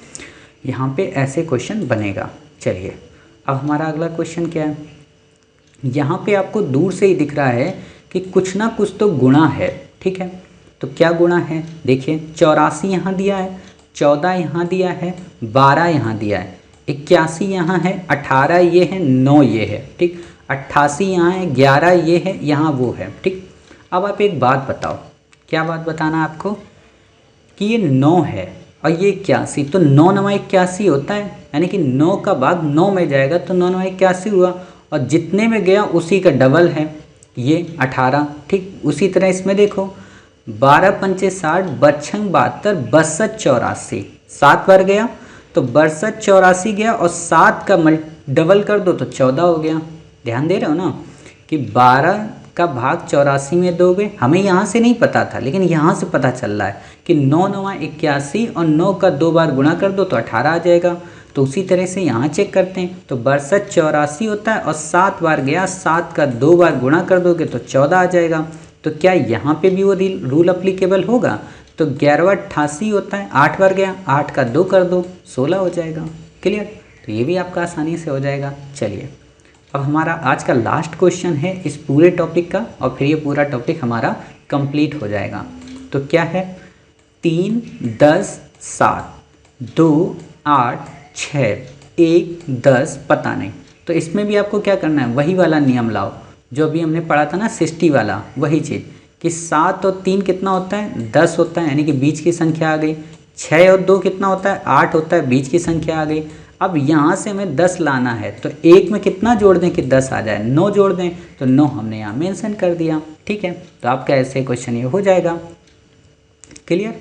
यहाँ पे ऐसे क्वेश्चन बनेगा। चलिए अब हमारा अगला क्वेश्चन क्या है? यहाँ पे आपको दूर से ही दिख रहा है कि कुछ ना कुछ तो गुणा है। ठीक है, तो क्या गुणा है? देखिए 84 यहाँ दिया है, 14 यहाँ दिया है, 12 यहाँ दिया है, 81 यहाँ है, 18 ये है, 9 ये है। ठीक, 88 यहाँ है, 11 ये है, यहाँ वो है। ठीक, अब आप एक बात बताओ, क्या बात बताना आपको? कि ये 9 है और ये 81, तो 9 9 81 होता है, यानी कि 9 का भाग 9 में जाएगा तो 9 9 81 हुआ, और जितने में गया उसी का डबल है, ये 18। ठीक, उसी तरह इसमें देखो 12 पंचे 60, बच्छंग 72, 62 84, 7 बार गया तो 62 84 गया, और 7 का डबल कर दो तो 14 हो गया। ध्यान दे रहे हो ना कि 12 का भाग 84 में दोगे, हमें यहाँ से नहीं पता था लेकिन यहाँ से पता चल रहा है कि 9 9 81 और 9 का 2 बार गुणा कर दो तो 18 आ जाएगा। तो उसी तरह से यहाँ चेक करते हैं। तो 62 84 होता है और 7 बार गया, 7 का 2 बार गुणा कर दोगे तो 14 आ जाएगा। तो क्या यहाँ पे भी वो रूल अप्लीकेबल होगा? तो 11वां 88 होता है, 8 बार गया, 8 का 2 कर दो 16 हो जाएगा। क्लियर? तो ये भी आपका आसानी से हो जाएगा। चलिए अब हमारा आज का लास्ट क्वेश्चन है इस पूरे टॉपिक का, और फिर ये पूरा टॉपिक हमारा कंप्लीट हो जाएगा। तो क्या है? 3 10 7 2 8 6 1 10 पता नहीं। तो इसमें भी आपको क्या करना है, वही वाला नियम लाओ जो अभी हमने पढ़ा था ना 60 वाला, वही चीज़ कि 7 और 3 कितना होता है? 10 होता है, यानी कि बीच की संख्या आ गई। 6 और 2 कितना होता है? 8 होता है, बीच की संख्या आ गई। अब यहाँ से हमें 10 लाना है, तो एक में कितना जोड़ दें कि 10 आ जाए? 9 जोड़ दें, तो 9 हमने यहाँ मेंशन कर दिया। ठीक है, तो आपका ऐसे क्वेश्चन ये हो जाएगा। क्लियर?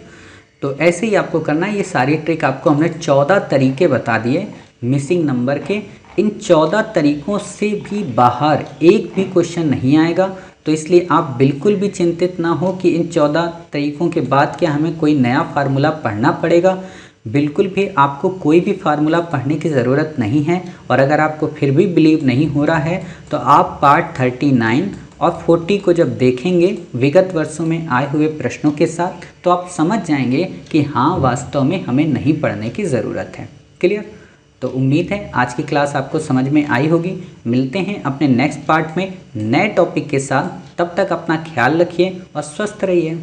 तो ऐसे ही आपको करना है। ये सारी ट्रिक आपको हमने 14 तरीके बता दिए मिसिंग नंबर के। इन 14 तरीकों से भी बाहर एक भी क्वेश्चन नहीं आएगा, तो इसलिए आप बिल्कुल भी चिंतित ना हो कि इन 14 तरीकों के बाद क्या हमें कोई नया फार्मूला पढ़ना पड़ेगा। बिल्कुल भी आपको कोई भी फार्मूला पढ़ने की ज़रूरत नहीं है। और अगर आपको फिर भी बिलीव नहीं हो रहा है तो आप पार्ट 39 और 40 को जब देखेंगे विगत वर्षों में आए हुए प्रश्नों के साथ, तो आप समझ जाएंगे कि हाँ वास्तव में हमें नहीं पढ़ने की ज़रूरत है। क्लियर? तो उम्मीद है आज की क्लास आपको समझ में आई होगी। मिलते हैं अपने नेक्स्ट पार्ट में नए टॉपिक के साथ। तब तक अपना ख्याल रखिए और स्वस्थ रहिए।